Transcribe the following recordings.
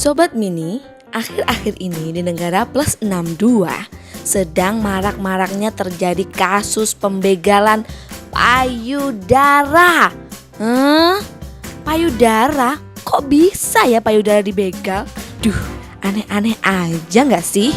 Sobat Mini, akhir-akhir ini di negara plus 62 sedang marak-maraknya terjadi kasus pembegalan payudara. Payudara? Kok bisa ya payudara dibegal? Duh, aneh-aneh aja gak sih?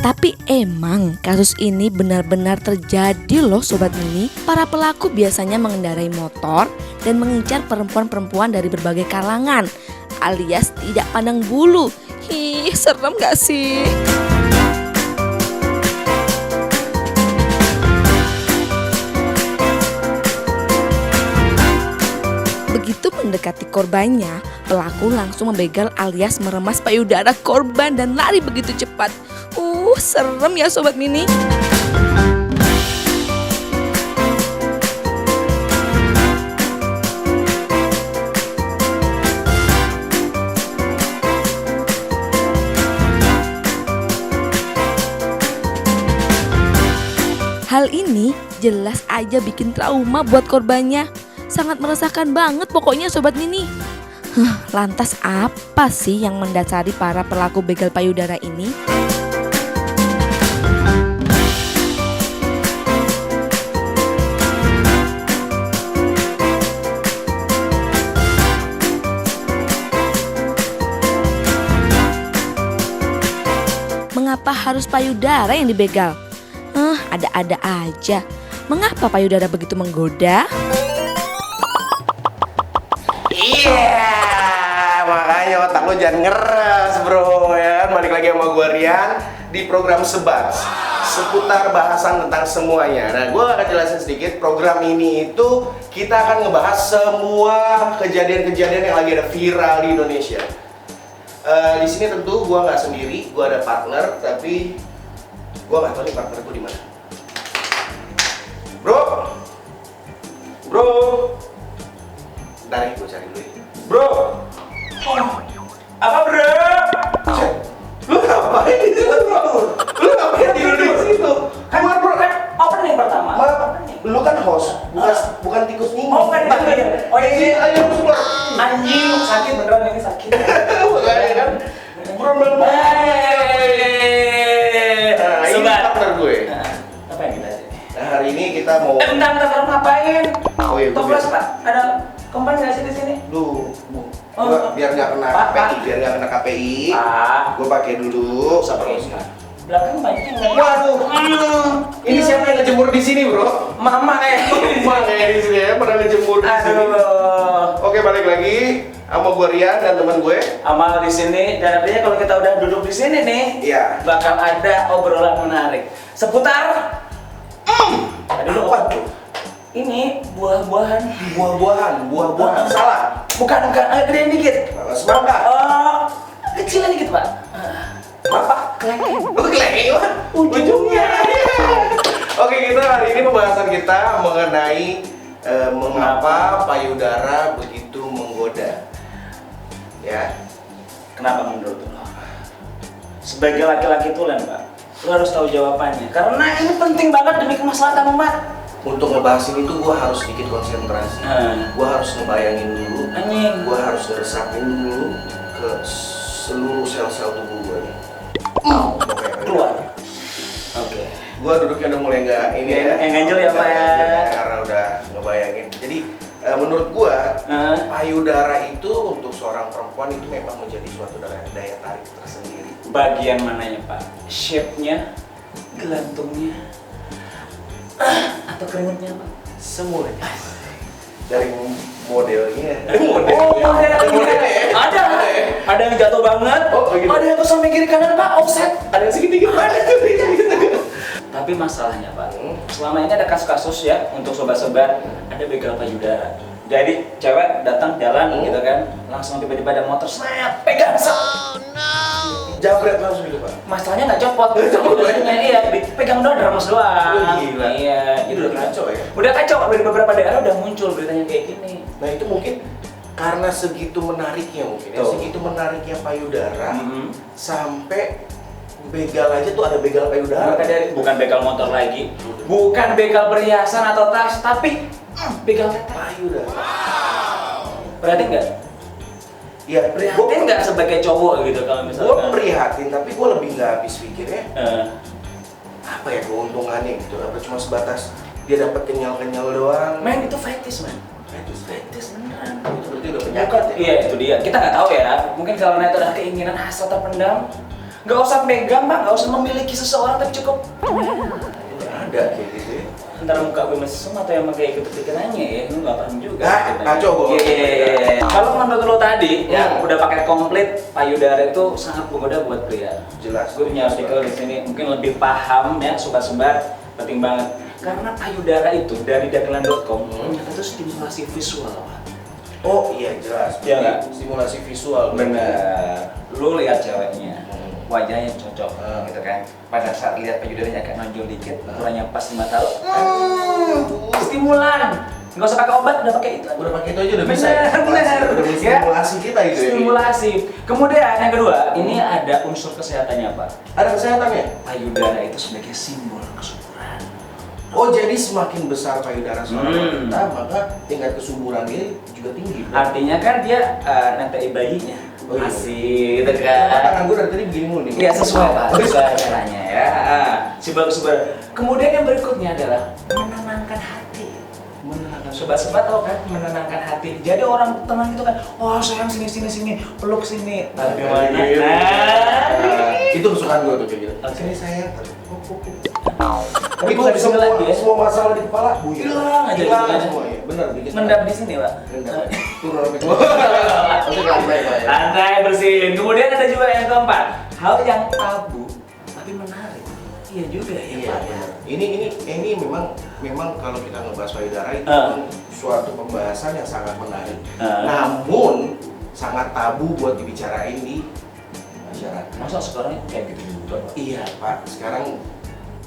Tapi emang kasus ini benar-benar terjadi loh Sobat Mini. Para pelaku biasanya mengendarai motor dan mengincar perempuan-perempuan dari berbagai kalangan, alias tidak pandang bulu. Ih, serem gak sih? Begitu mendekati korbannya, pelaku langsung membegal alias meremas payudara korban dan lari begitu cepat. Serem ya Sobat Mini. Hal ini jelas aja bikin trauma buat korbannya. Sangat meresahkan banget pokoknya Sobat Mini. Lantas apa sih yang mendasari para pelaku begal payudara ini? Mengapa harus payudara yang dibegal? Ada-ada aja. Mengapa payudara begitu menggoda? Iya, makanya otak lo jangan ngeres bro ya. Balik lagi sama gue Rian di program Sebat seputar bahasan tentang semuanya. Nah, gue akan jelasin sedikit. Program ini itu kita akan ngebahas semua kejadian-kejadian yang lagi ada viral di Indonesia. Di sini tentu gue nggak sendiri, gue ada partner, tapi gue nggak tahu nih partner gue di mana. Bro, bentar ya, gue cari dulu ya. Bro, apa bro? Lu ngapain di situ bro? Lu ngapain di situ? Keluar bro, kan opening pertama. Lu kan host, bukan tikus minggu. Oh kan ya. Oh iya, ayo keluar. Anjing sakit beneran ini sakit. Makanya kan. Bro, ini partner gue. Apa yang kita sih? Nah, hari ini kita mau. Bentar, ngapain? Oh iya, Toples Pak, ada kompan nggak sih di sini? Duh, biar nggak kena KPI, gue pakai dulu. Sabar Oscar. Belakang banyak yang nggak. Waduh, ini siapa yang ngejemur di sini bro? Mama di sini ya, pernah ngejemur di sini. Oke, balik lagi sama gue Rian dan teman gue Amal di sini. Dan artinya kalau kita udah duduk di sini nih, iya, bakal ada obrolan menarik seputar. Apa tuh? Ini buah-buahan. Salah. Bukan, gedein dikit. Semangka. Kecilnya dikit Pak. Apa? Kelengking. Ujungnya. Oke, kita hari ini pembahasan kita mengenai mengapa payudara begitu menggoda. Ya. Kenapa menurut lo? Sebagai laki-laki tulen Pak, lo harus tahu jawabannya. Karena ini penting banget demi kemaslahatan umat. Untuk ngebahas ini tuh gue harus sedikit konsentrasi. Gue harus ngebayangin dulu. Gue harus ngeresapin dulu ke seluruh sel-sel tubuh gue nih. Keluar. Oke. Gue duduknya udah mulai nggak ini ya. Yang ganjel ya Pak ya. Karena udah ngebayangin. Jadi menurut gue payudara itu untuk seorang perempuan itu memang menjadi suatu daya tarik tersendiri. Bagian mananya Pak? Shape-nya, gelantungnya, atau keringetnya Pak? Semuanya. Dari modelnya. Ada yang jatuh banget. Gitu. Ada yang ke samping kiri kanan Pak, offset. Ada yang segitiga banget. Tapi masalahnya Pak, selama ini ada kasus-kasus ya untuk sobat-sobat ada begal payudara. Jadi cewek datang jalan gitu kan, langsung tiba-tiba ada motor snap, pegang. Jabret langsung gitu Pak. Masalahnya nggak copot. Iya, dipegang doang, remes doang. Gila. Iya, Itu udah kacau ya. Udah kacau, dari beberapa daerah udah muncul beritanya kayak gini. Nah itu mungkin karena segitu menariknya mungkin ya, Tuh. segitu menariknya payudara Mhm. sampai begal aja tuh ada begal payudara. Bukan begal motor lagi, bukan begal perhiasan atau tas, tapi begal tetek. Payudara. Berarti enggak? Ya, Prihatin nggak sebagai cowok gitu kalau gue misalnya? prihatin, tapi gue lebih nggak habis pikirnya Eh, apa ya keuntungannya gitu. Apa cuma sebatas dia dapat kenyal-kenyal doang. Men itu fetish man. Fetis. Fetish beneran. Itu berarti udah penyakit Bukan, ya? iya itu dia. Kita nggak tahu ya. Mungkin kalau itu ada keinginan hasrat terpendam, nggak usah megang bang, nggak usah memiliki seseorang, tapi cukup. Udah ada kayak gitu ya. Antara muka gue mesum atau yang kayak gitu pikirannya ya, lu nggak paham juga. Ah, ceritanya. kacau gua. Iya. Kalau menurut lo tadi, ya Hmm. udah pakai komplit, payudara itu sangat menggoda buat pria. Jelas. Gue punya artikel di sini, mungkin lebih paham ya, sobat-sobat, penting banget. Karena payudara itu dari dagelan.com ternyata itu stimulasi visual, Pak. Oh iya jelas. Iya nggak? Stimulasi visual. Bener. Lu lihat ceweknya, Hmm. wajahnya cocok, gitu kan. Pada saat lihat payudaranya agak nonjol dikit, ukurannya pas di mata lo, stimulan. Nggak usah pakai obat, udah pakai itu. Udah pakai itu aja udah bisa. Bener. Udah stimulasi kita itu. Ya. Stimulasi. Kemudian yang kedua, ini ada unsur kesehatannya, Pak. Ada kesehatannya. Payudara itu sebagai simbol kesuburan. Oh jadi semakin besar payudara seorang Hmm. wanita, maka tingkat kesuburan dia juga tinggi. Artinya kan dia nanti bayinya. Oh, iya. Masih gitu Tangan kan. gue dari tadi begini mulu nih. Iya sesuai Pak, sesuai caranya ya. Simbol kesuburan. Kemudian yang berikutnya adalah menenangkan hati. Menenangkan. Sobat-sobat tahu kan menenangkan hati. Jadi orang tenang itu kan, oh sayang sini, peluk sini. Tapi mana? Nah, itu kesukaan gue tuh kayak gitu. Oke. Sini sayang. Tapi Itu bukan di sini lagi ya. semua masalah di kepala Hilang aja hilang gitu kan. semua ya. Benar bikin. Mendap di sini Pak. Mendap. Turun sampai tua. Oke lantai Pak. Ya. Lantai bersihin. Kemudian ada juga yang keempat, hal yang tabu tapi menarik. Iya juga ya Iya, Pak. benar. Ini memang kalau kita ngebahas payudara itu Ah. suatu pembahasan yang sangat menarik. Ah. Namun sangat tabu buat dibicarain di masyarakat. Masa sekarang kayak gitu juga Pak? Iya Pak, sekarang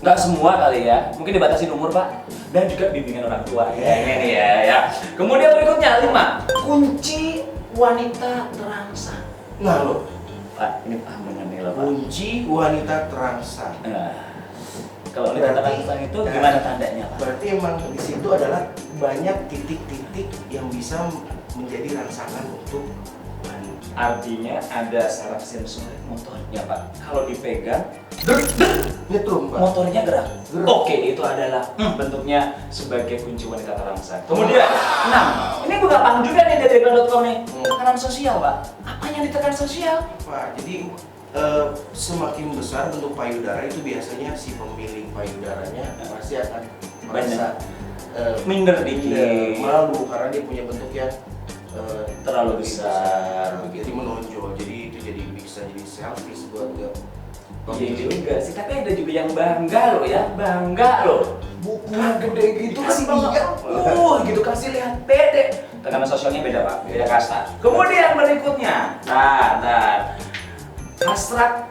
Nggak semua kali ya, mungkin dibatasi umur Pak. Dan juga bimbingan orang tua. Ya, ini nih ya. Kemudian berikutnya 5, kunci wanita terangsang. nah loh, Pak, ini paham dengan nilai Pak. kunci wanita terangsang. Nah, kalau wanita terangsang itu gimana tandanya Pak? Berarti emang di situ adalah banyak titik-titik yang bisa menjadi rangsangan untuk wanita. Artinya ada saraf sensorik motornya Pak. Kalau dipegang, Nyetrum Pak. motornya gerak. Gerak. Oke, itu adalah bentuknya sebagai kunci wanita terangsang. Kemudian 6, ini gue gak paham juga nih dari dagelan.com nih. Tekanan sosial Pak. Apa yang ditekan sosial? Pak, jadi semakin besar bentuk payudara itu biasanya si pemilik payudaranya pasti akan merasa Minder dikit. malu karena dia punya bentuk yang Terlalu besar. jadi menonjol, jadi itu jadi bisa jadi selfish buat dia. Iya juga sih, tapi ada juga yang bangga loh ya, bangga loh. Bukunya gede gitu kasih dia, gitu kasih lihat pede. Tekanan sosialnya beda Pak, beda kasta. Kemudian berikutnya, nah, hasrat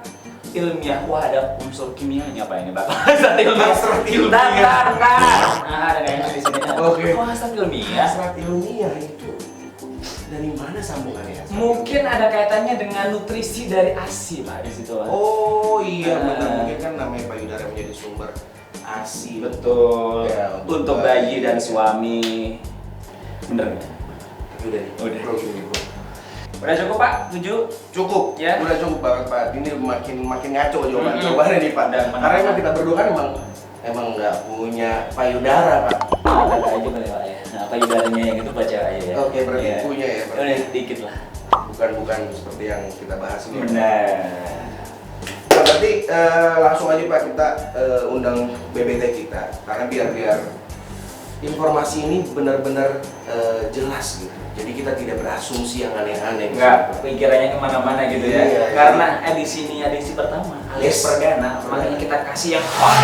ilmiah. Wah ada unsur kimianya Pak ini Pak. Hasrat ilmiah. Hasrat ilmiah. Nah, ada kayaknya di sini. Oke. Oh, hasrat ilmiah. Hasrat ilmiah itu dari mana sambungannya? Mungkin ada kaitannya dengan nutrisi dari ASI Pak di situ Pak. Oh iya Nah. benar, mungkin kan namanya payudara menjadi sumber ASI. Betul. Ya, Untuk bayi dan suami. Bener nggak? Tapi udah nih, Udah. bro, gini, bro. Udah cukup Pak? 7? Cukup, Ya. udah cukup banget Pak. Ini makin ngaco jawaban Mm-mm. jawabannya nih Pak. Dan Karena emang kita berdua kan emang nggak punya payudara Pak. Ada aja boleh Pak ya. Nah, payudaranya yang itu baca aja ya. Oke, berarti Iya. punya ya, berarti. Udah dikit lah. Bukan seperti yang kita bahas ini. Benar. Nah, berarti langsung aja Pak kita undang BBT kita karena biar informasi ini benar-benar jelas gitu. Jadi kita tidak berasumsi yang aneh-aneh. Enggak, pikirannya kemana-mana gitu ya. Iya, Karena edisi ini edisi pertama alias Yes. perdana, makanya kita kasih yang hot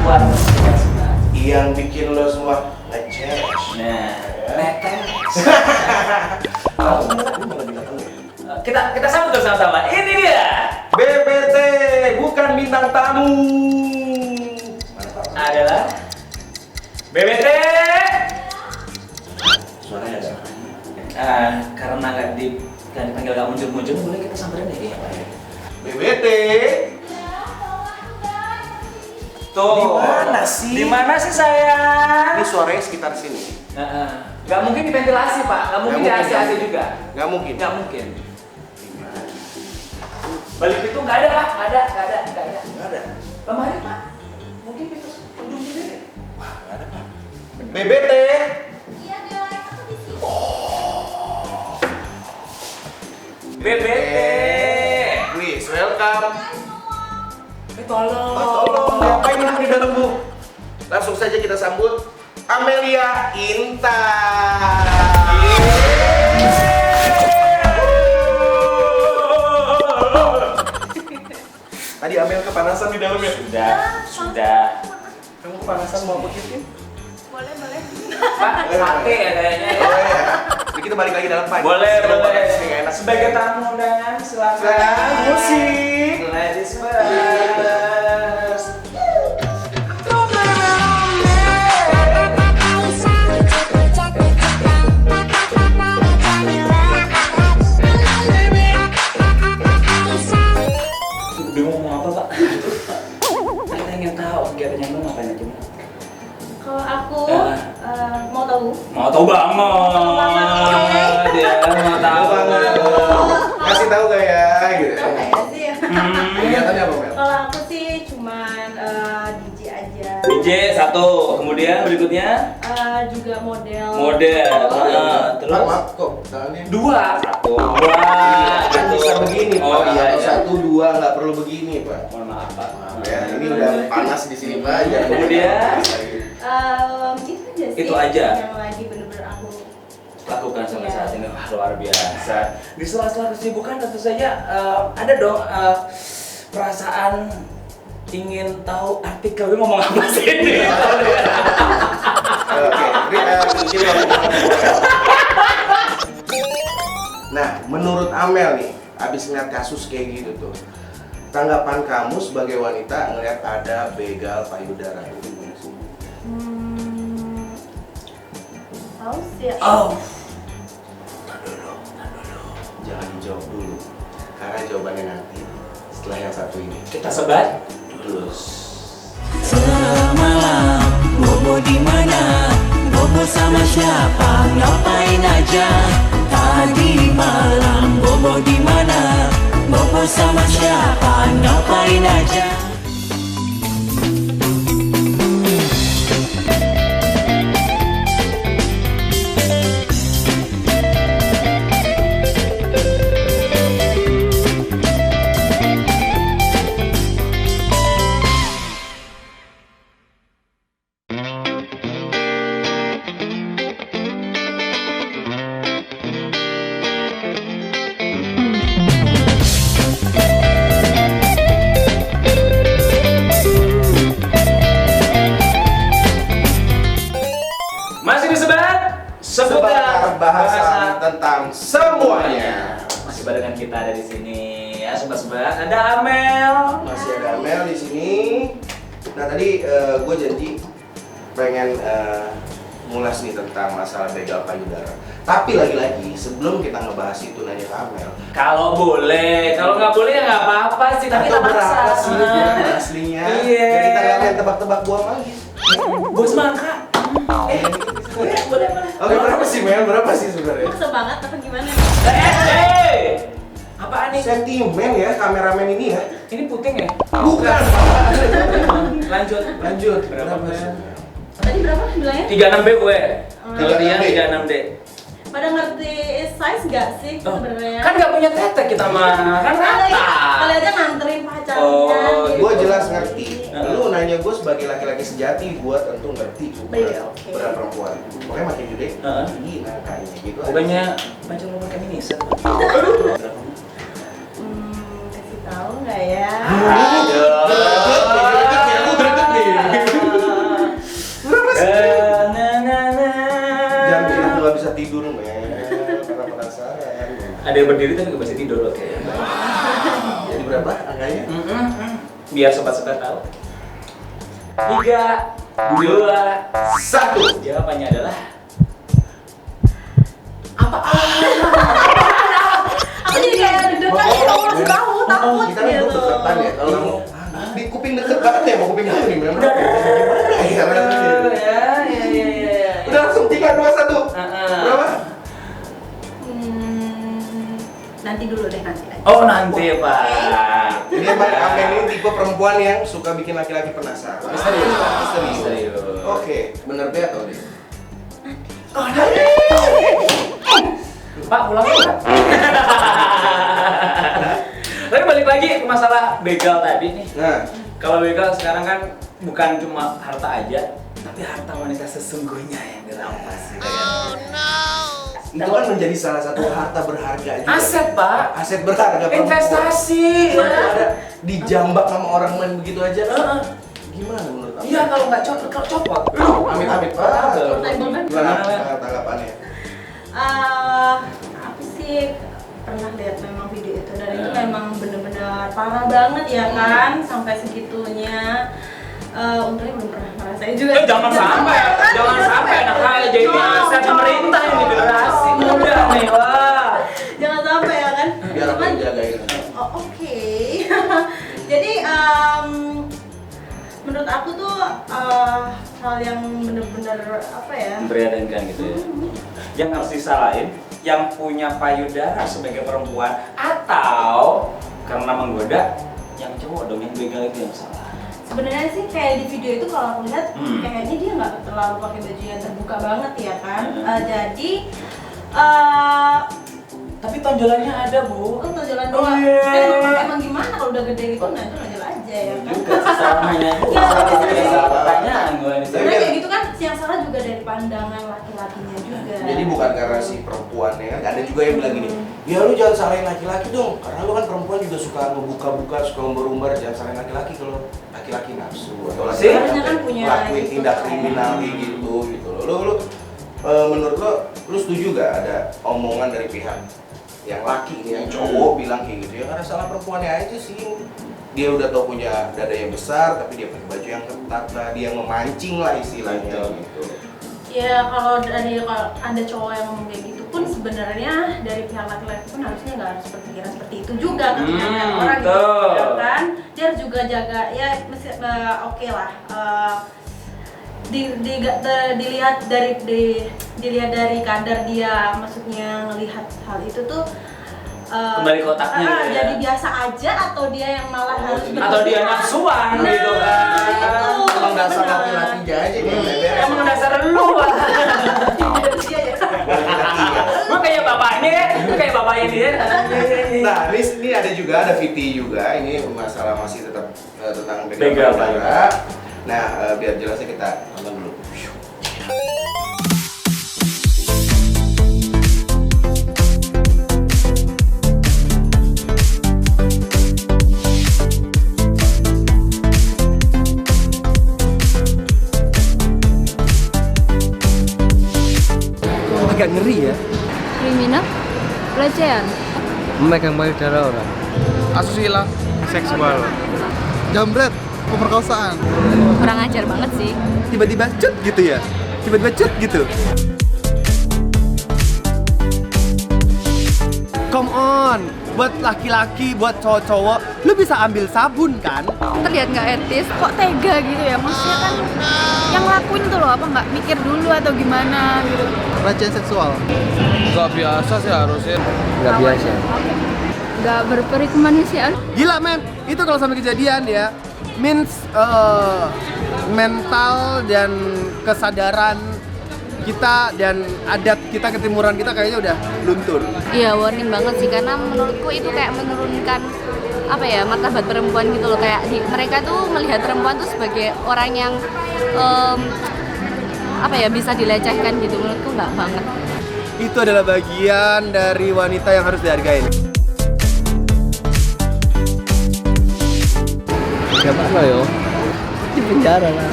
buat kita semua. Yang bikin lo semua ngecek. Nah, netes. Oh, Kita sambut bersama-sama. Ini dia. BBT bukan bintang tamu. Adalah BBT. Suaranya ada. karena nggak dipanggil nggak muncul-muncul, boleh kita samperin deh kayaknya Pak ya. BBT. Tuh. Di mana sih? Di mana sih sayang? Ini suaranya sekitar sini. Nggak mungkin di ventilasi Pak, nggak mungkin di Nggak mungkin. AC juga. Nggak mungkin. Nggak mungkin. Balik pintu nggak ada Pak, nggak ada. Nggak ada. Lemari Pak, mungkin pintu ujung sini deh. Wah, nggak ada Pak. BBT. Iya, Bella, aku di sini. BBT. Please welcome. Tolong. Tolong, ngapain kamu di dalam Bu? Langsung saja kita sambut Amelia Intan. Tadi Amel kepanasan di dalam ya? Sudah. Kamu kepanasan mau aku ciumin? Boleh, boleh. Pak, sate ya kayaknya. Oh iya. Jadi kita balik lagi dalam pagi. Boleh. Sini nggak enak. Sebagai tamu undangan, silakan. Silakan, musik. Ladies first. Udah mau ngomong apa Pak? Kita ingin tahu kegiatannya lu ngapain aja Mbak? Kalau aku Ya. mau tahu. Mau tahu banget. Ya, mau tahu banget. Kasih tahu gak ya? Gitu. Tahu nggak ya sih? Kegiatannya apa Mel? Kalau aku sih cuman DJ aja. DJ satu, kemudian berikutnya Juga model. model. Terus Maaf kok tangannya. dua, satu, dua, Kan bisa begini Pak. Oh iya, Atau iya. satu dua nggak perlu begini Pak. Mohon maaf Pak. Ya, ini udah panas di sini Pak. Jangan Kemudian? Itu aja sih. Itu aja? Yang lagi bener-bener aku. Lakukan sampai Iya. saat ini. Wah, luar biasa. Di sela-sela kesibukan tentu saja ada dong perasaan ingin tahu artikel ini ngomong apa sih ini? Oke, gini Nah, menurut Amel nih, abis ngeliat kasus kayak gitu tuh, tanggapan kamu sebagai wanita ngeliat ada begal payudara itu gimana sih? Tahu sih. Oh, Jangan dijawab dulu, karena jawabannya nanti setelah yang satu ini. kita sebat. Terus. Semalam Bobo di mana? Bobo sama siapa? Ngapain aja? Tadi malam Bobo di mana? Bobo sama siapa? Ngapain aja? Masih disebat Seputar bahasan tentang semuanya. Masih barengan kita ada di sini ya sobat-sobat. Ada Amel. Masih ada Amel di sini. Nah tadi gue janji pengen ngulas nih tentang masalah begal payudara. Tapi lagi-lagi sebelum kita ngebahas itu nanya ke Amel. Kalau boleh, kalau nggak boleh ya nggak apa-apa sih. Tapi Atau kita berapa maksa. sih ukuran aslinya? Iya. Jadi kita nggak main tebak-tebak buah manggis. Bos mangka. Boleh. Oke, berapa sih Mel? Berapa sih sebenarnya? Maksa banget apa gimana? Apaan nih? Sentimen ya kameramen ini ya. Ini puting ya? Bukan. Lanjut. Lanjut. Berapa sih? Tadi berapa bilangnya? 36B gue. Kalau 36B. dia 36D. Pada ngerti size nggak sih Oh, sebenarnya? kan nggak punya tete kita mah. Kan rata. Kalian aja nganterin pacarnya. Oh, gitu. Gue jelas ngerti. Lu nanya gue sebagai laki-laki sejati, gue tentu ngerti Iya, oke. berat perempuan. Pokoknya makin gede, Heeh. tinggi nangkanya gitu. Bukannya baca lo pakai mini set. Kasih tahu nggak ya? Jangan bikin aku gak bisa tidur, men. Karena penasaran. Ada yang berdiri tapi nggak bisa tidur loh kayaknya. Jadi berapa angkanya? Biar sobat-sobat tahu. 3, 2, 1. jawabannya adalah apa? Aku jadi kayak deg-degan sih kamu masih tahu, takut Kita kan gitu. deketan ya. Kalau kamu di kuping deket banget ya, mau kuping kamu nih. Gimana? Ya. Udah langsung 3, 2, 1. Berapa? Nanti dulu deh, nanti. Oh nanti Pak. Ini Mbak Amen ini tipe perempuan yang suka bikin laki-laki penasaran. Misterius, Pak. Misterius. Oke, bener deh atau dia? Oh nanti. Pak pulang ya Pak. Tapi balik lagi ke masalah begal tadi nih. Nah, Kalau begal sekarang kan bukan cuma harta aja, tapi harta wanita sesungguhnya yang dirampas. Gitu kan? itu kan menjadi salah satu harta berharga juga. Aset Pak. Aset berharga perempuan. Investasi. Sampai Ya. ada dijambak sama orang main begitu aja. Gimana menurut Anda? Iya kalau nggak copot. Amit-amit Pak. Betul. Gimana tanggapannya? Aku sih pernah lihat memang video itu dan itu memang benar-benar parah banget ya kan, sampai segitunya. Untungnya belum pernah ngerasain juga. Jangan sampai anak kalian jadi aset pemerintah yang di generasi muda nih wah. Jangan sampai ya kan. Biar aku yang jagain. Oh, oke. Jadi menurut aku tuh hal yang benar-benar apa ya? Memprihatinkan gitu ya. Yang harus disalahin yang punya payudara sebagai perempuan atau karena menggoda yang cowok dong yang begal itu yang salah. Sebenarnya sih kayak di video itu kalau aku lihat kayaknya dia nggak terlalu pakai baju yang terbuka banget ya kan. Jadi Tapi tonjolannya ada Bu. tonjolan Oh, doang. iya. Emang gimana kalau udah gede gitu, nah itu tonjol aja ya kan. Juga sesamanya. Pertanyaan gue ini. Sebenarnya kayak gitu kan, yang salah juga dari pandangan laki-lakinya juga. Jadi bukan karena si perempuannya kan, ada juga yang bilang gini, ya lu jangan salahin laki-laki dong, karena lu kan perempuan juga suka ngebuka-buka, suka umbar-umbar, jangan salahin laki-laki kalau laki-laki nafsu atau laki-laki Sebenarnya kan punya lakuin itu tindak kan. kriminal kayak gitu loh. Lu menurut lu setuju gak ada omongan dari pihak yang laki nih, yang cowok bilang kayak gitu ya karena salah perempuannya aja sih, dia udah tau punya dada yang besar tapi dia pakai baju yang ketat lah, dia memancing lah istilahnya gitu. Ya kalau ada cowok yang ngomong kayak gitu pun sebenarnya dari pihak laki-laki pun harusnya nggak harus berpikiran seperti itu juga ketika ngeliat orang gitu betul. ya kan. Dia harus juga jaga ya oke lah. Dilihat dari kadar dia, maksudnya ngelihat hal itu tuh Kembali ke otaknya gitu ya. jadi biasa aja atau dia yang malah harus Atau dia nafsuan Nah, gitu kan. itu. Emang dasar Benar. laki-lakinya aja nih. Emang dasar lu Pak. Dia ya. Gue kayak bapaknya, gue kayak bapaknya dia. Nah, ini ada juga, ada VT juga. Ini masalah masih tetap tentang Begal payudara. Nah, biar jelasnya kita nonton dulu. Agak ngeri ya, Kriminal? Pelecehan? memegang payudara orang. Asusila, seksual, Jambret, pemerkosaan. Kurang ajar banget sih. Tiba-tiba cut gitu ya, tiba-tiba cut gitu. Come on, buat laki-laki, buat cowok-cowok, lu bisa ambil sabun kan? Terlihat nggak etis, kok tega gitu ya? Maksudnya kan yang lakuin tuh loh, apa nggak mikir dulu atau gimana gitu. Pelecehan seksual. nggak biasa sih harusnya. Nggak biasa. Nggak berperi kemanusiaan. Gila men, itu kalau sampai kejadian ya, means mental dan kesadaran kita dan adat kita, ketimuran kita kayaknya udah luntur. Iya, warning banget sih, karena menurutku itu kayak menurunkan apa ya, martabat perempuan gitu loh. Kayak mereka tuh melihat perempuan tuh sebagai orang yang apa ya, bisa dilecehkan gitu. Menurutku nggak banget. Itu adalah bagian dari wanita yang harus dihargai. Siapa lah yo? Di penjara lah.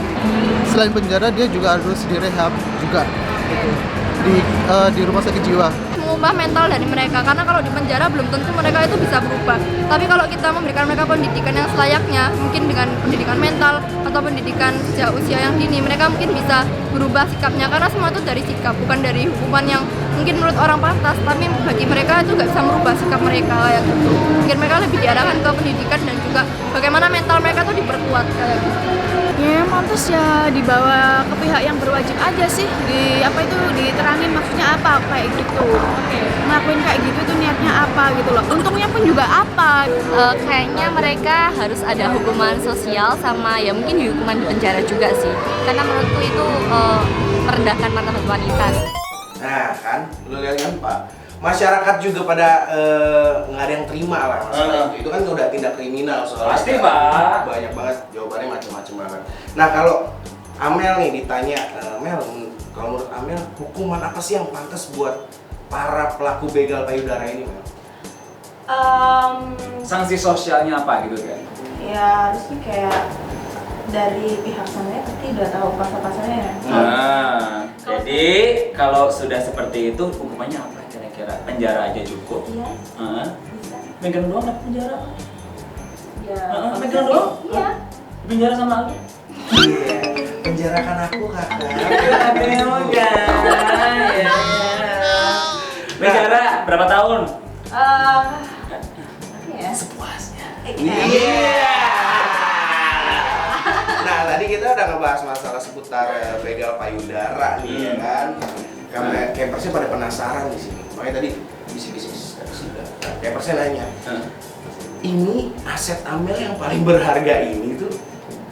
Selain penjara dia juga harus direhab juga di rumah sakit jiwa. mengubah mental dari mereka, karena kalau di penjara belum tentu mereka itu bisa berubah. Tapi kalau kita memberikan mereka pendidikan yang selayaknya, mungkin dengan pendidikan mental atau pendidikan sejak usia yang dini, mereka mungkin bisa berubah sikapnya, karena semua itu dari sikap, bukan dari hukuman yang mungkin menurut orang pantas, tapi bagi mereka itu nggak bisa merubah sikap mereka kayak gitu. Mungkin mereka lebih diarahkan ke pendidikan dan juga bagaimana mental mereka tuh diperkuat kayak gitu. Ya pantas ya dibawa ke pihak yang berwajib aja sih, diterangin maksudnya apa kayak gitu, ngelakuin kayak gitu tuh niatnya apa gitu loh, untungnya pun juga apa. Kayaknya mereka harus ada hukuman sosial sama ya mungkin hukuman di penjara juga sih, karena menurutku itu merendahkan martabat wanita. Nah kan, lu lihat kan Pak, masyarakat juga pada nggak ada yang terima lah masalah itu kan udah tindak kriminal soalnya. Pasti, kan. Pak. Banyak banget jawabannya macam-macam banget. Nah kalau Amel nih ditanya, Mel, kalau menurut Amel hukuman apa sih yang pantas buat para pelaku begal payudara ini, Mel? Sanksi sosialnya apa gitu kan? Ya harusnya kayak dari pihak sananya pasti udah tahu pasal-pasalnya ya. Nah, jadi kalau sudah seperti itu hukumannya apa kira-kira? Penjara aja cukup? Iya. Bisa. Megang doang dapat penjara? Ya. Megang doang? Iya. Penjara sama aku? Iya, penjarakan aku kakak. Penjara berapa tahun? Apa ya? Sepuasnya. Iya. Nah tadi kita udah ngebahas masalah seputar begal payudara nih ya kan. Karena campersnya pada penasaran di sini. Makanya tadi bisik-bisik tadi sudah. Campersnya nanya, ini aset Amel yang paling berharga ini tuh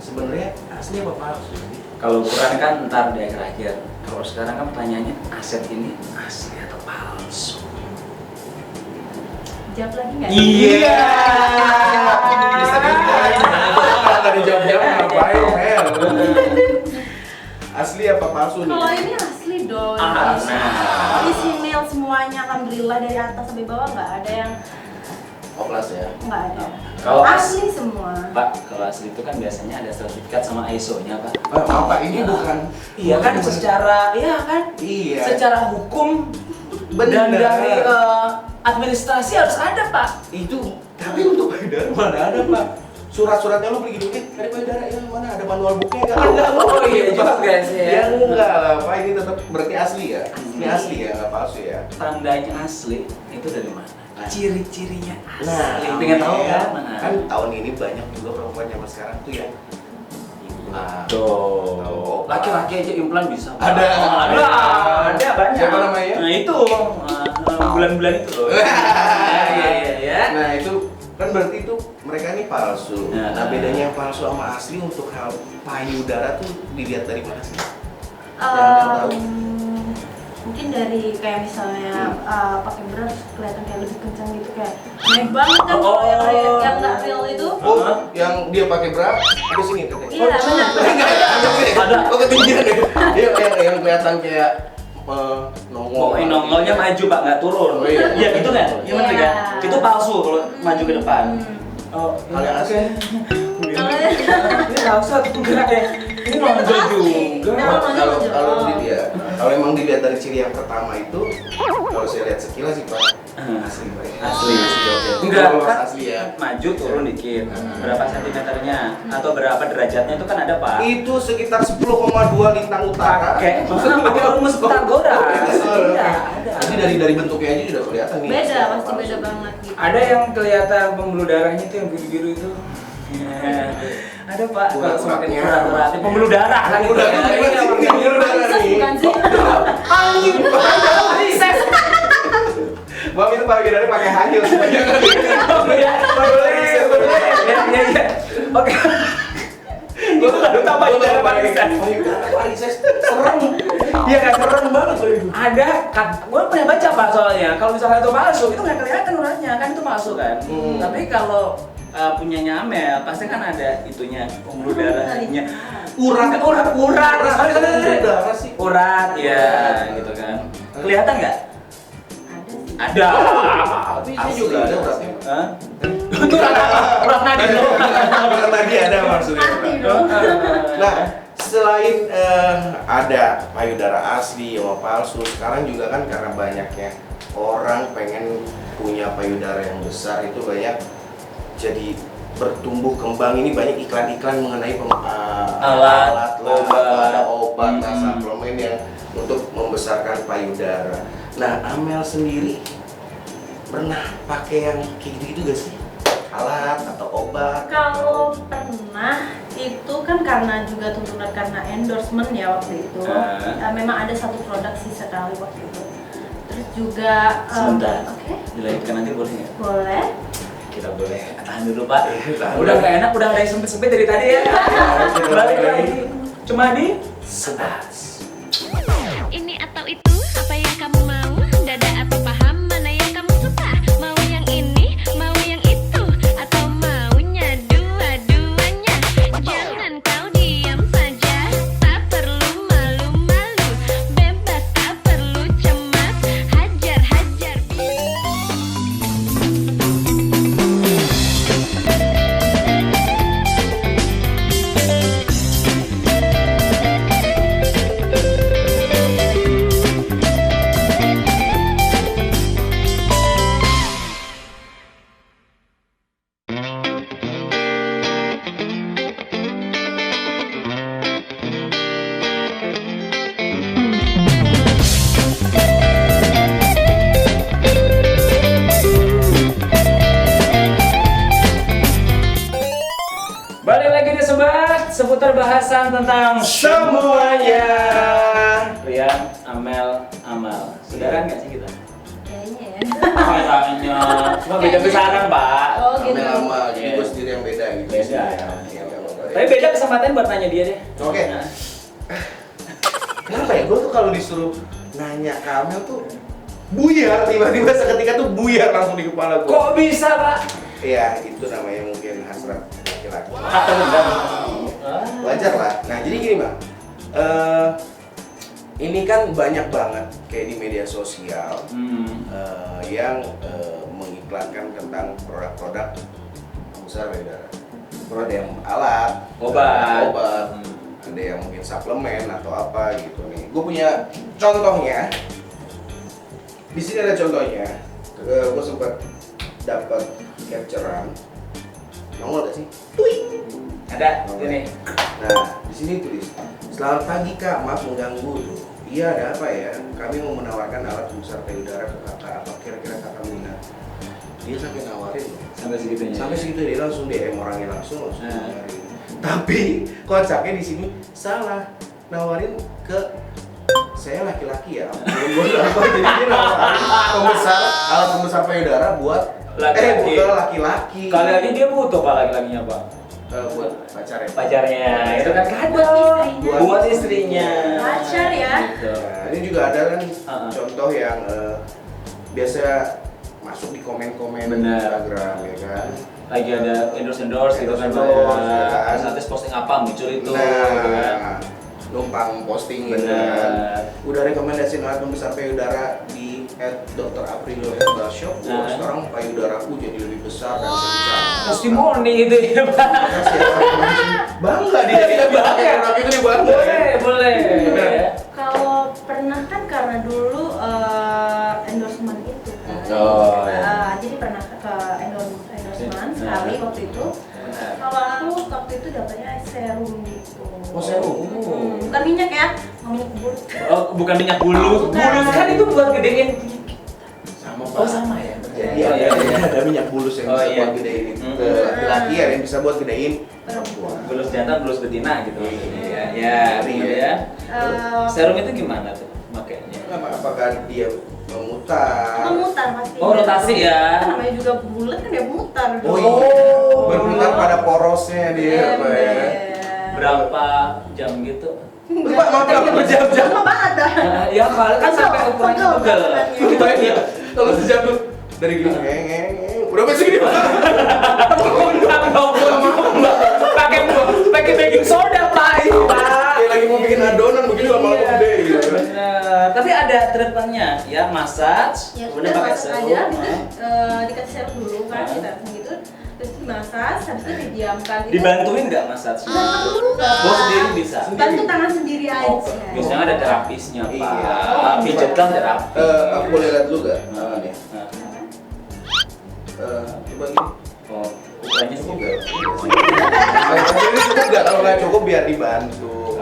sebenarnya asli apa palsu? Kalau ukuran kan ntar di akhir-akhir. Kalau sekarang kan pertanyaannya aset ini asli atau palsu? Jawab lagi nggak? Iya. Bisa dijawab ngapain, Mel? Asli apa palsu nih? Kalau ini asli dong. Nah. Orisinil semuanya, alhamdulillah dari atas sampai bawah nggak ada yang Oplas ya. nggak ada. Kalau Asli semua. Pak, kalau asli itu kan biasanya ada sertifikat sama ISO-nya, Pak. Apa ini bukan? Iya kan secara Iya. secara hukum Benar. dan dari administrasi harus ada, Pak. Itu tapi untuk payudara mana ada, Pak? Surat-suratnya lu beli gitu, ada payudara yang mana ada manual booknya nggak? Enggak. Oh iya juga sih ya. Ya enggak lah, Pak, ini tetap berarti asli ya. Ini asli ya, nggak palsu ya. Tandanya asli itu dari mana? Ciri-cirinya asli. Nah, pengen tahu kan? Kan tahun ini banyak juga perempuan zaman sekarang tuh ya. Tuh. Laki-laki aja implan bisa. Ada banyak. Siapa namanya? Nah, itu bulan-bulan itu loh. Iya. Nah, itu kan berarti itu mereka ini palsu. Ya. Nah, bedanya yang palsu sama asli untuk hal payudara tuh dilihat dari mana sih? Mungkin dari kayak misalnya pakai bra terus kelihatan kayak lebih kencang gitu, kayak naik banget kan. Kalau yang nggak real itu Yang dia pakai bra ke sini tuh. iya benar. Ada. Oh, ketinggian deh. Dia yang kelihatan kayak nongol. Nongolnya maju, Pak, nggak turun. Oh, iya. Iya gitu kan? Iya benar Iya. kan? Itu palsu kalau maju ke depan. Oh, Hal yang asli. Ini palsu atau enggak ya? Ini nonjol juga. Kalau dilihat, kalau emang dilihat dari ciri yang pertama itu, kalau saya lihat sekilas sih Pak, asli Pak. Asli. Enggak Enggak kan? asli ya. Maju turun dikit. Berapa sentimeternya atau berapa derajatnya itu kan ada, Pak. Itu sekitar 10,2 lintang utara. Pakai rumus Pythagoras. Iya, ada. Jadi dari bentuknya aja udah kelihatan nih. Beda, siapa pasti palsu. beda banget gitu. Ada yang kelihatan pembuluh darahnya itu yang biru-biru itu. Ya. Ada, Pak. Kalau semakin urat-urat, pembuluh darah kan itu. Udah pembuluh darah nih. Bukan sih? Anjing, riset. Bang itu payudara pakai hanyut. Boleh. Ya. Oke. Itu baru tambah darah parises. Parises serem. Iya kan serem banget loh itu. Ada kan, gue pernah baca, Pak, soalnya kalau misalnya itu palsu itu nggak kelihatan uratnya kan, itu palsu kan. Tapi kalau punyanya Amel pasti kan ada itunya, pembuluh darahnya. Urat. Darah sih. Urat ya gitu kan. Kelihatan nggak? Ada. Tapi saya juga ada uratnya. Hah? Itu urat apa? Urat nadi. Urat tadi ada maksudnya. Hati dong. Nah, Selain ada payudara asli sama palsu, sekarang juga kan karena banyaknya orang pengen punya payudara yang besar, itu banyak jadi bertumbuh kembang. Ini banyak iklan-iklan mengenai alat, obat, suplemen yang untuk membesarkan payudara. Nah, Amel sendiri pernah pakai yang kayak gitu gak sih? Alat atau obat? Kalau pernah itu kan karena juga tuntunan karena endorsement ya waktu itu. Memang ada satu produk sih sekali waktu itu. Terus juga Sebentar. Oke. Dilanjutkan nanti boleh nggak? Boleh. Kita boleh tahan dulu Pak. Udah nggak enak, udah ada yang sempit-sempit dari tadi ya. Balik lagi. Cuma di Sebas. Ini atau itu, apa yang kamu mau? Dada atau paham, mana yang kamu suka? Mau yang ini, mau yang itu, atau maunya dua-duanya? Jangan kau diam saja, tak perlu malu-malu. Bebas, tak perlu cemas, hajar-hajar. Balik lagi di Sebas, seputar bahasan tentang Semuanya. Rian, Amel, Amal. Saudara nggak sih kita? Kayaknya ya. Katanya, cuma beda besaran Pak. Oh gitu. Amel lama, jadi Iya. gue sendiri yang beda gitu. Beda ya. Iya, memang. Tapi beda kesempatan buat nanya dia deh. Oke. Nah, Kenapa ya? Gue tuh kalau disuruh nanya ke Amel tuh buyar, tiba-tiba seketika tuh buyar langsung di kepala gue. kok bisa Pak? Iya, itu namanya mungkin hasrat laki-laki. Atau enggak? Wajar lah. Nah, jadi gini Bang, ini kan banyak banget kayak di media sosial yang mengiklankan tentang produk-produk besar payudara. Produk yang alat, Obat. ada yang mungkin suplemen atau apa gitu nih. Gue punya contohnya. Di sini ada contohnya. Gue sempat dapat capturean. Nongol gak sih? Tuing. Ada ini. Nah, di sini tulis, selamat pagi Kak, maaf mengganggu tuh. Iya, ada apa ya? Kami mau menawarkan alat pembesar payudara ke kakak. Apa kira-kira kakak minat? Dia sampai nawarin loh. Sampai segitunya. Sampai segitu dia langsung DM orangnya langsung Nah. nawarin. Tapi kocaknya di sini salah. Nawarin ke saya laki-laki ya. Buat apa? Jadi dia nawarin alat pembesar payudara buat Laki-laki. bukan laki-laki. Kali aja dia butuh Pak laki-lakinya Pak. Buat pacarnya. Pacarnya itu kan kado buat istrinya. Pacar ya. Gitu. Nah, ini juga ada kan contoh yang biasa masuk di komen-komen Bener. Instagram ya kan. Lagi ada endorse gitu kan Pak. Endorse, ya kan. Terus nanti posting apa muncul itu gitu kan. Nah, numpang posting gitu Bener. kan. Udah rekomendasiin alat pembesar payudara di @Dr.Aprilio Herbal Shop. Wah, Nah. sekarang payudaraku jadi lebih besar dan kencang. Testimoni gitu ya Pak. Makasih ya, bangga dia Bangga. orang itu dia bangga. Boleh. Kalau pernah kan karena dulu endorsement itu kan. Oh, ya. Jadi pernah ke endorsement Ya. sekali waktu itu. Benar. Kalau aku waktu itu dapatnya serum gitu. Oh, serum? Bukan minyak ya, nggak minyak bulu. Oh, bukan minyak bulu. Bukan. Bulu kan itu buat gedein. Sama Oh, sama ya. Jadi Oh, iya, iya. ada minyak bulus yang Oh, bisa iya. buat gedein laki, ada yang bisa buat gedein perempuan. Bulus jantan, bulus betina gitu. Iya. Ya, gitu ya. Eh, Serum itu gimana tuh makainya? Apakah dia memutar? memutar pasti. Oh, rotasi ya. Kan namanya juga bulat kan dia mutar. Oh iya. Berputar pada porosnya dia apa ya? Berapa jam gitu? Pak, mau berapa jam-jam? Lama banget dah. Ya kan sampai ukurannya pegel. Kebayang ya? Kalau sejam tuh dari gini ngeng. Udah masih gini. Pakai baking soda Pak. Kayak lagi mau bikin adonan begini lama-lama gede gitu. Bener. Tapi ada treatmentnya ya, massage, Ya kemudian sudah pakai masuk serum. aja gitu, dikasih serum dulu kan kita gitu. Terus dimasas, habis itu didiamkan. Itu Dibantuin nggak massage? Gue sendiri bisa. bantu tangan sendiri aja. Oh, biasanya ada terapisnya pak. Iya. Pijat kan terapi. Aku boleh lihat dulu gak? Nih. Nah, Coba gini. oh, ukurannya Cukup sih. gak? Ini cukup gak? Kalau nggak cukup biar dibantu.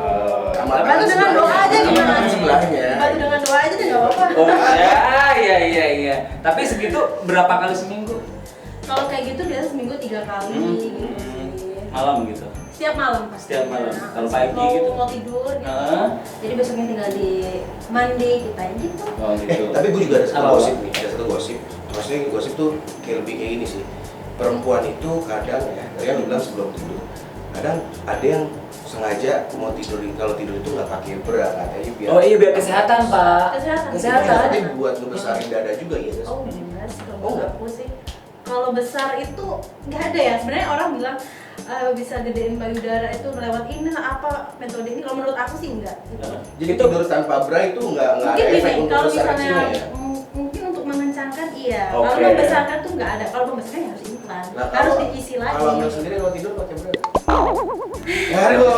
Bantu dengan doa aja gimana? Sebelahnya. Bantu dengan doa aja deh nggak apa-apa. Oh iya. Tapi segitu berapa kali seminggu? Kalau kayak gitu biasa seminggu 3 kali gitu sih. Malam gitu. Setiap malam pasti. Setiap malam. Kalau pagi mau, gitu? mau tidur gitu. Heeh. Jadi besoknya tinggal di mandi kita gitu. Oh gitu. Tapi gue juga ada satu Apa? gosip nih, ada satu gosip. Maksudnya gosip tuh kayak lebih kayak gini sih. Perempuan itu kadang ya, tadi kan lu bilang sebelum tidur, kadang ada yang sengaja mau tidur, kalau tidur itu nggak pakai bra katanya biar. Oh iya biar kesehatan pak. Kesehatan. Tapi buat ngebesarin dada juga ya. Oh enggak sih, kalau Oh, enggak? aku sih. Kalau besar itu nggak ada ya. Sebenarnya orang bilang bisa gedein payudara itu lewat ini lah apa metode ini. Kalau menurut aku sih enggak. Gitu. Jadi tidur tanpa bra itu nggak ada Mungkin efek gini, untuk kalau besar misalnya kecilnya ya. mungkin untuk mengencangkan iya. Oke. Kalau membesarkan tuh nggak ada. Kalau membesarkan ya harus implan. Nah, Harus diisi lagi. Kalau Amel sendiri kalau tidur pakai bra. Aduh,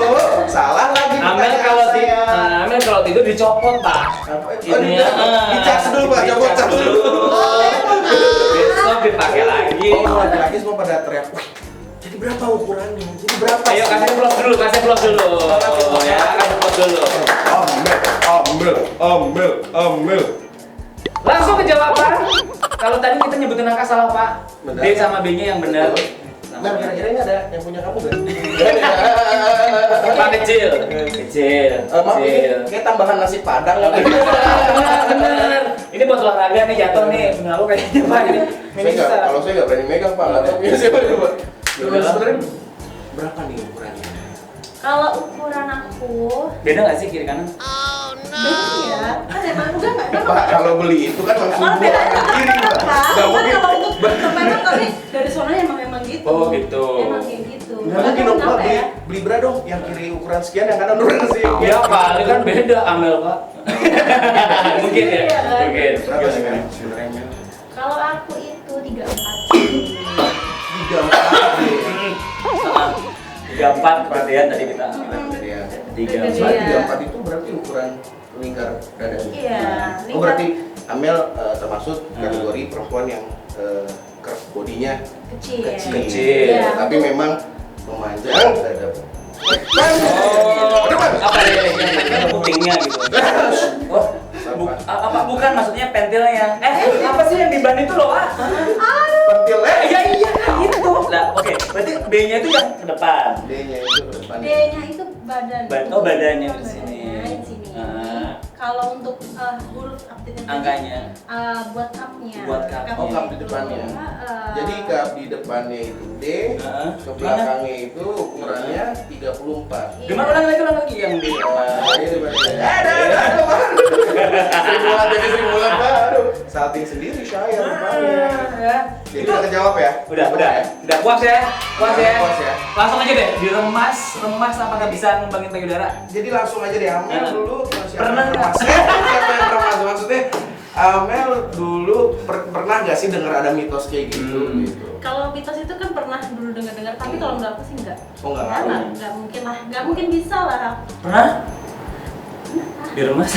salah lagi. Amel kalau tidur dicopot pak. Ini ya. Dicas dulu pak, coba cas dulu. Besok dipakai lagi. Oh, laki-laki semua pada teriak. Wih, jadi berapa ukurannya? Jadi berapa? Ayo kasih vlog dulu. Ya, kasih vlog dulu. Amel. Langsung ke jawaban. Kalau tadi kita nyebutin angka salah pak. Benar. D sama B-nya yang benar. Nah, kira-kira ini ada yang punya kamu gak? Pak kecil. Maaf ini kayak tambahan nasi padang kan? Bener. Ini buat olahraga nih jatuh nih. Punya lu kayaknya pak ini. Kalau saya nggak berani megang pak, nggak tahu punya siapa coba. Sebenarnya berapa nih ukurannya? Kalau ukuran aku Beda nggak sih kiri kanan? beda ya. Kan emang udah nggak ada. Pak, kalau beli itu kan langsung Kalau dua beda kanan kiri pak. Nggak Cuman mungkin. kalau untuk permainan tapi dari sononya emang gitu. Oh, gitu. Emang kayak gitu. Nggak mungkin dong pak, Kenapa ya? beli bra dong yang kiri ukuran sekian, yang kanan ukuran sekian. Ya pak, ini kan beda Amel pak. Mungkin ya, Iya, kan? mungkin. Berapa sih kan sebenarnya Mel? Kalau aku itu 34. 34 kepedean tadi kita. Iya. 34. 34 itu berarti ukuran lingkar dada. Iya. Oh berarti Amel termasuk kategori perempuan yang curve bodinya Kecil. Kecil. Iya, tapi untuk- memang memanjang dada. Oh, apa ya? Yang penting kupingnya gitu. Oh, apa bukan maksudnya pentilnya? Apa sih yang di ban itu loh? Pentil Iya itu. Nah, oke. Berarti B-nya itu yang ke depan. D-nya itu ke depan. D-nya itu badan. Oh, badannya di sini. Badannya di sini. Ah. Kalau untuk huruf aktifnya Angkanya. Buat cupnya. Buat cup. Oh, cup di depannya. Jadi cup di depannya itu D, Heeh. ke belakangnya itu ukurannya 34. Gimana ulang lagi yang di depan? Jadi simulan baru. Salting sendiri saya rupanya. Jadi udah kejawab ya? Udah puas ya? Puas ya? Puas ya. Langsung aja deh, diremas apakah bisa ngembangin payudara? Jadi langsung aja deh Amel dulu. Pernah nggak? Siapa yang remas? Maksudnya Amel dulu pernah nggak sih dengar ada mitos kayak gitu? Gitu. Kalau mitos itu kan pernah dulu dengar-dengar, tapi kalau menurut aku sih enggak. Oh nggak Karena ngaruh. nggak mungkin lah, nggak mungkin bisa lah. Pernah? Diremas?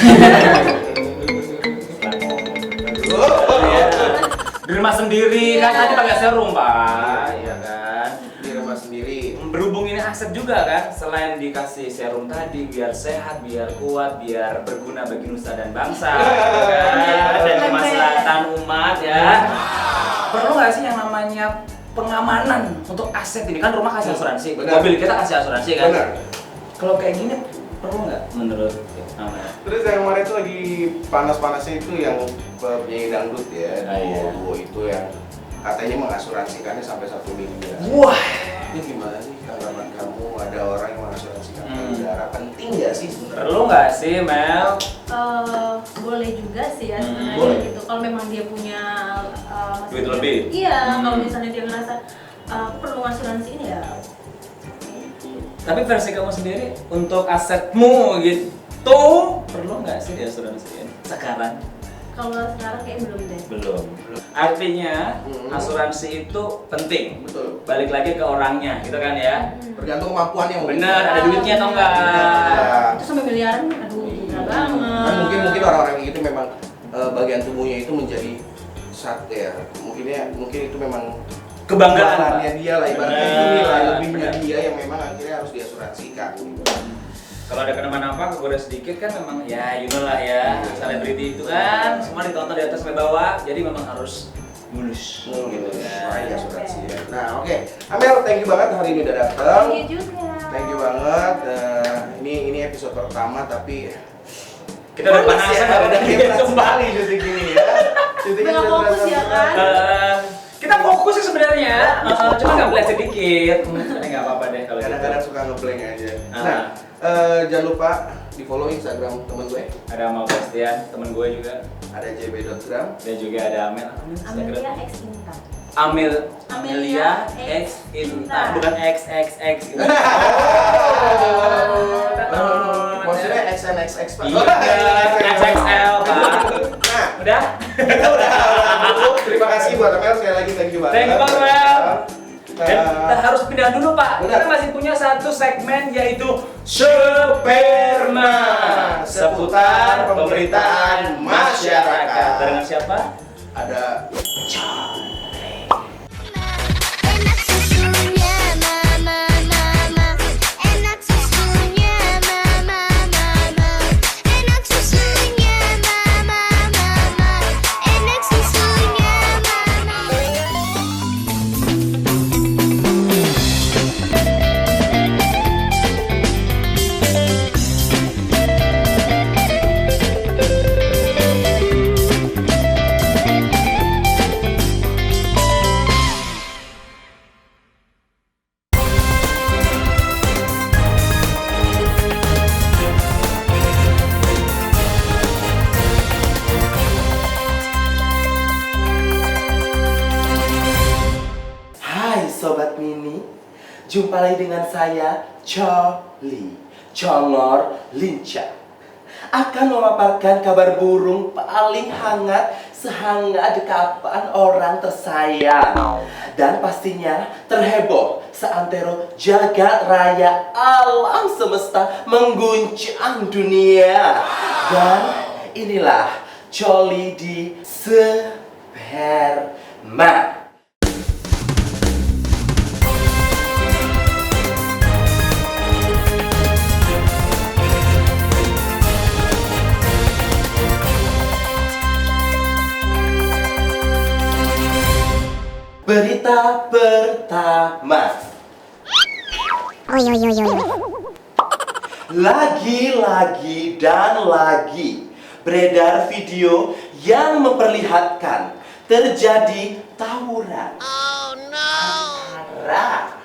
Di rumah sendiri, kan tadi pakai serum pak, iya kan? Di rumah sendiri. Berhubung ini aset juga kan, selain dikasih serum tadi biar sehat, biar kuat, biar berguna bagi nusa dan bangsa, kan? Dan kemaslahatan umat ya. Perlu nggak sih yang namanya pengamanan untuk aset ini? Kan rumah kasih asuransi, Benar. mobil kita kasih asuransi kan? Benar. Kalau kayak gini perlu nggak menurut Amel? Terus yang kemarin itu lagi panas-panasnya itu yang penyanyi dangdut ya, Ah, iya. duo itu yang katanya mengasuransikannya sampai 1 miliar. Wah. Ini gimana sih tanggapan kamu? Ada orang yang mengasuransikan payudara, penting nggak sih sebenarnya? Perlu nggak sih Mel? Boleh juga sih ya sebenarnya Boleh. gitu. Kalau memang dia punya Duit maksudnya- lebih? Iya, kalau misalnya dia ngerasa perlu asuransi ini ya. Tapi versi kamu sendiri untuk asetmu gitu perlu nggak sih diasuransiin sekarang? Kalau sekarang kayak belum deh. Belum. Artinya asuransi itu penting. Betul. Balik lagi ke orangnya, gitu kan ya. Tergantung kemampuannya mungkin. Bener, ada duitnya atau enggak? Itu sampai miliaran, aduh gila banget. Kan mungkin orang-orang kayak gitu memang bagian tubuhnya itu menjadi mungkin itu memang Kebanggaannya dia lah, ibaratnya itu nilai lebihnya dia yang memang akhirnya harus diasuransikan. Kalau ada kenapa-napa, kegoda sedikit kan memang ya you know lah ya, selebriti itu kan semua ditonton dari atas sampai bawah, jadi memang harus mulus gitu kan. Asuransi ya. Nah, oke. Amel, thank you banget hari ini udah datang. Thank you juga. Thank you banget. Ini episode pertama tapi Kita udah panasan ya, kalau udah udah kayak kembali syuting gini ya. Syutingnya Udah fokus ya kan? Kita fokus sih sebenarnya, cuma nggak belajar sedikit. Nggak apa-apa deh kalau Kadang-kadang gitu. suka ngeblank aja. Nah, jangan lupa di follow Instagram temen gue. Ada Amal Bastian, temen gue juga. Ada jb.gram. Dan juga ada Amel. Amelia X Intan. Amelia X Intan, bukan XXX gitu. Maksudnya XNXX Pak. Iya, XXL Pak. Nah, Udah? udah cukup. Terima kasih buat Amel sekali lagi, thank you banget. Thank you Bang Mel. Dan Nah, kita harus pindah dulu Pak. Benar. Kita masih punya satu segmen yaitu Sperma seputar pemberitaan masyarakat. Dengan siapa? ada Enak susunya mama mama, enak susunya mama mama, enak susunya mama mama, enak susunya mama. Hai Sobat Mini, jumpa lagi dengan saya Charlie Congor Lincah. Akan memaparkan kabar burung paling hangat sehangat dekapan orang tersayang. Dan pastinya terheboh seantero jagat raya alam semesta mengguncang dunia. Dan inilah Coli di Sperma. Berita pertama. Lagi-lagi dan lagi beredar video yang memperlihatkan terjadi tawuran antara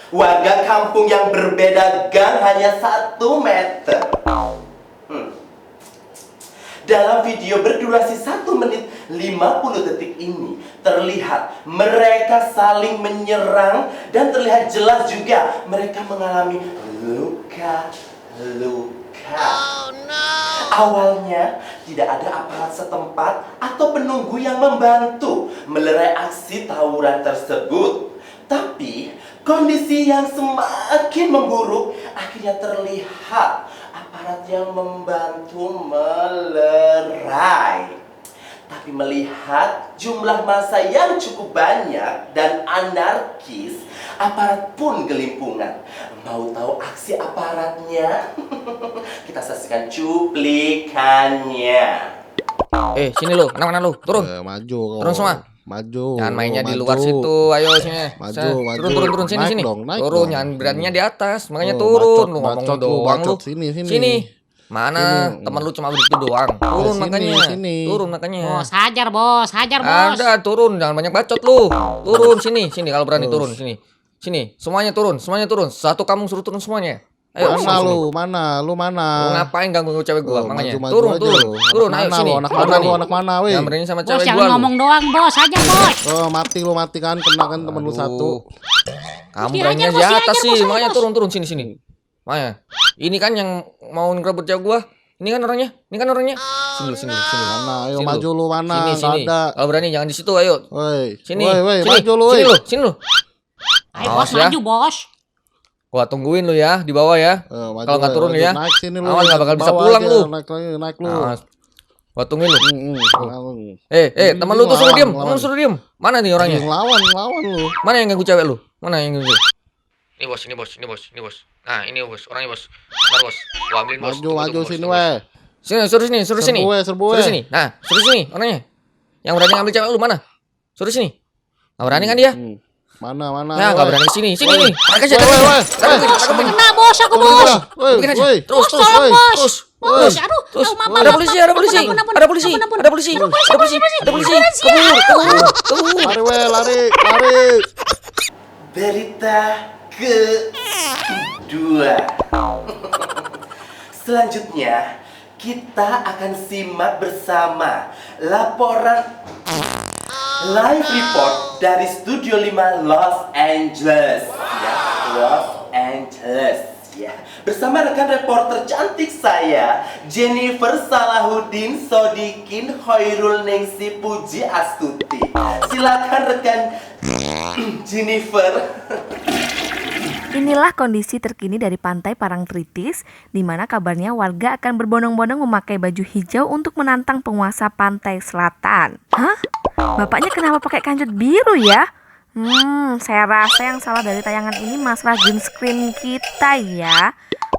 warga kampung yang berbeda gang hanya 1 meter. Dalam video berdurasi 1 menit 50 detik ini terlihat mereka saling menyerang dan terlihat jelas juga mereka mengalami luka-luka. Awalnya tidak ada aparat setempat atau penunggu yang membantu melerai aksi tawuran tersebut. Tapi kondisi yang semakin memburuk akhirnya terlihat aparat yang membantu melerai. Tapi melihat jumlah massa yang cukup banyak dan anarkis, aparat pun gelimpungan. Mau tahu aksi aparatnya? Kita saksikan cuplikannya. Sini lu, anak-anak lu, turun. Maju kau. Turun semua. Maju. Jangan mainnya di maju. luar situ. Ayo sini. Maju, maju. Turun sini Naik sini. dong, naik Turun, dong. jangan beraninya di atas. Makanya Oh, turun. bacot, Lu ngomong bacot, doang lu. bacot. Sini. Sini. Mana teman lu cuma begitu doang. Turun sini, makanya. sini. Turun makanya. Bos, hajar bos, hajar bos. Ada turun, jangan banyak bacot lu. Turun sini kalau berani turun sini. Sini, semuanya turun. Satu kampung suruh turun semuanya. Ayo, Mana sini. lu? Mana? Lu mana? Lu ngapain ganggu cewek gua? Oh, Makanya maju turun, aja turun. lu. Turun, Anak ayo mana sini. lu? Anak Kalau mana berani. lu? Anak mana, weh? Jangan berani sama Bos, cewek jangan gua. lu. ngomong doang bos, hajar bos. Oh, mati kan kena kan temen lu Aduh. satu. Kamu Dihajar, beraninya bos, di atas dihajar, sih, bos, makanya bos. turun sini. Makanya. Ini kan yang mau ngerebut cewek gua. Ini kan orangnya. Sini lu. Mana? Ayo Sini maju lu mana? Sini. Nggak ada. Kalau berani jangan di situ, ayo. Woi. Sini. Woi, maju lu. Sini lu. Ayo Awas bos, ya. maju bos. Gua tungguin lu ya di bawah ya. Maju, Kalau nggak turun maju. ya. Naik sini lu. Awas nggak bakal bisa Bawah pulang aja. lu. Naik lu. Awas. Gua tungguin lu. Teman Ini lu tuh suruh diem. lawan. Teman lu suruh diem. Mana nih orangnya? Ngelawan lu. Mana yang ganggu cewek lu? Mana yang ganggu? Ini bos. Nah, ini bos, orangnya bos. Bentar bos. Gua ambilin bos. Maju sini weh. Sini, suruh sini. Serbu Suruh sini. Nah, suruh sini orangnya. Yang berani ngambil cewek lu mana? Suruh sini. Nggak berani kan dia? Mana? Nah, nggak berani sini nih. Tarik aja. Kena bos, aku bos. Bikin aja. Terus. Tolong bos. Terus. Aduh, Terus. maaf. Ada polisi. Kabur. Lari. Berita kedua. Selanjutnya kita akan simak bersama laporan live report dari Studio 5 Los Angeles. Ya, Los Angeles. Ya, bersama rekan reporter cantik saya, Jennifer Salahuddin Sodikin Hoirul Ningsi Puji Astuti. Silakan rekan Jennifer. Inilah kondisi terkini dari Pantai Parangtritis, di mana kabarnya warga akan berbondong-bondong memakai baju hijau untuk menantang penguasa pantai selatan. Hah? Bapaknya kenapa pakai kanjut biru ya? Saya rasa yang salah dari tayangan ini masalah green screen kita ya.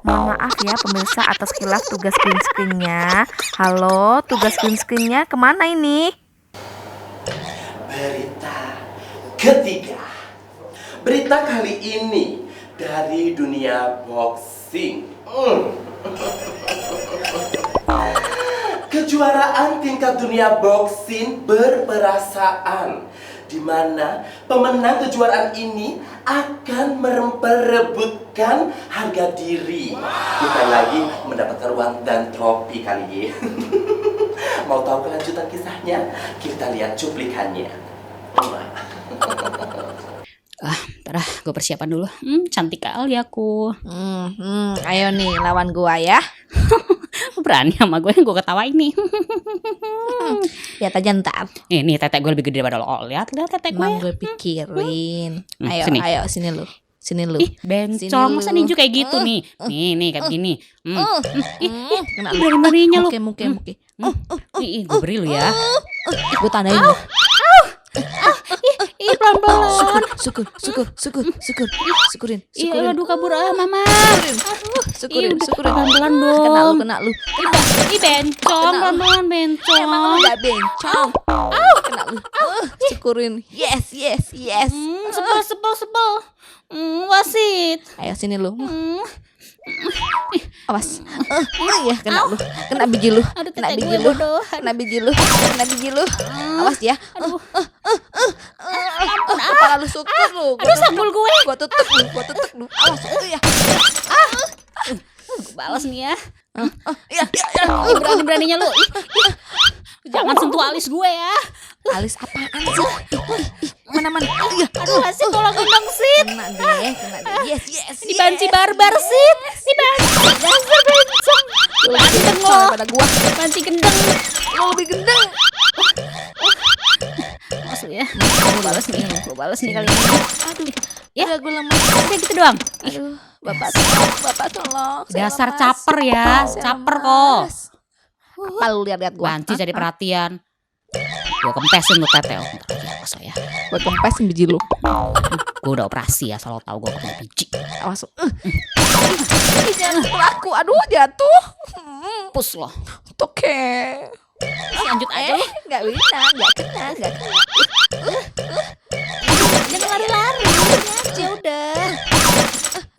Mohon maaf ya pemirsa atas kilaf tugas green screen-nya. Halo, tugas green screen-nya kemana ini? Berita ketiga. Berita kali ini dari dunia boxing. Kejuaraan tingkat dunia boxing berperasaan, di mana pemenang kejuaraan ini akan memperebutkan harga diri, bukan lagi mendapatkan uang dan trofi kali ini. Mau tahu kelanjutan kisahnya? Kita lihat cuplikannya. Bentar gue persiapan dulu. Cantik kali aku. Ayo nih lawan gua ya. Berani sama gue ketawain nih. Lihat aja ntar. Nih tetek gue lebih gede daripada lo. Lihat tetek gue. Emang gue pikirin. Sini. Ayo sini lu. Ih, bencong masa ninju kayak gitu nih. Nih kayak gini. Kena berani-beraninya lu. Muke. Ih, gue beri lu ya. Gue tandain lu. Ih, pelan-pelan. Syukurin. Iya, aduh kabur mama. Syukurin. Pelan-pelan dong. Kena lu. Ih, bencong, pelan-pelan bencong. Emang lu gak bencong. Kena lu. Syukurin. Yes. Sebel. Wasit. Ayo sini lu. Awas. Ya kena lu. Kena biji lu. Kena biji lu. Awas ya. Kepala lu syukur lu. Aduh, sanggul gue. Gua tutup lu. Awas ya. Gue balas nih ya. Ya. Berani-beraninya lu. Jangan sentuh alis gue ya. Alis apaan sih? Mana? Aduh, Sit, tolong gendong, Sit. Kena deh. Yes. Di banci barbar, Sit. Di banci. Dasar bencong. Ganteng lo. Pada gua. Banci gendeng. Lo lebih gendeng. Awas lu ya. Gue balas nih kali ini. Aduh. Ya, Gue lemas. udah gitu doang. Aduh. Bapak tolong. Saya Dasar lemas. caper ya. Saya Caper lemas. kok. Apa lu lihat gua? Banci jadi perhatian. Gue kempesin lu tetel. Awas lo ya. Gue kempesin biji lu. Gue udah operasi ya, selalu tahu gue punya biji. Awas. Jangan pukul aku. Aduh, jatuh. Pus lo. Oke. Lanjut aja lo. Enggak bisa, enggak kena. Jangan lari-lari. Aja udah.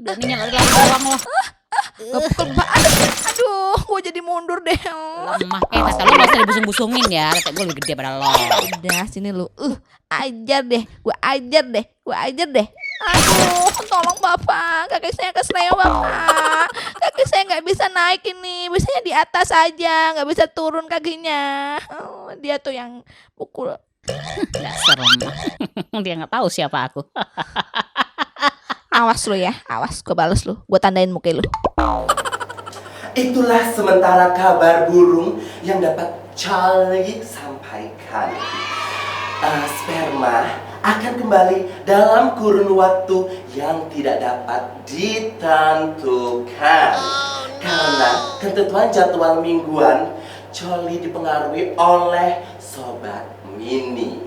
Beraninya lari-lari doang lo. Gak pukul aduh, gue jadi mundur deh. Lemah. Tete lo gak usah dibusung-busungin ya. Tete gue lebih gede pada lo. Udah sini lu. Ajar deh. Gue ajar deh. Aduh, tolong bapak. Kaki saya kesleo bapak. Kaki saya nggak bisa naik ini. Biasanya di atas aja, nggak bisa turun kakinya. Dia tuh yang pukul. Dasar lemah. Dia nggak tahu siapa aku. Awas lu ya, awas. Gue bales lu. Gue tandain muka lu. Itulah sementara kabar burung yang dapat Charlie sampaikan. Sperma akan kembali dalam kurun waktu yang tidak dapat ditentukan. Karena ketentuan jadwal mingguan, Charlie dipengaruhi oleh Sobat Mini.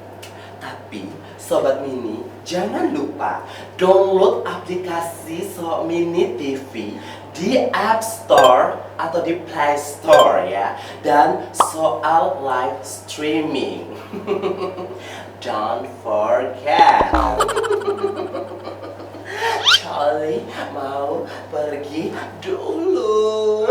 Tapi Sobat Mini, jangan lupa download aplikasi Sobat Mini TV di App Store atau di Play Store ya. Dan soal live streaming, don't forget. Charlie mau pergi dulu.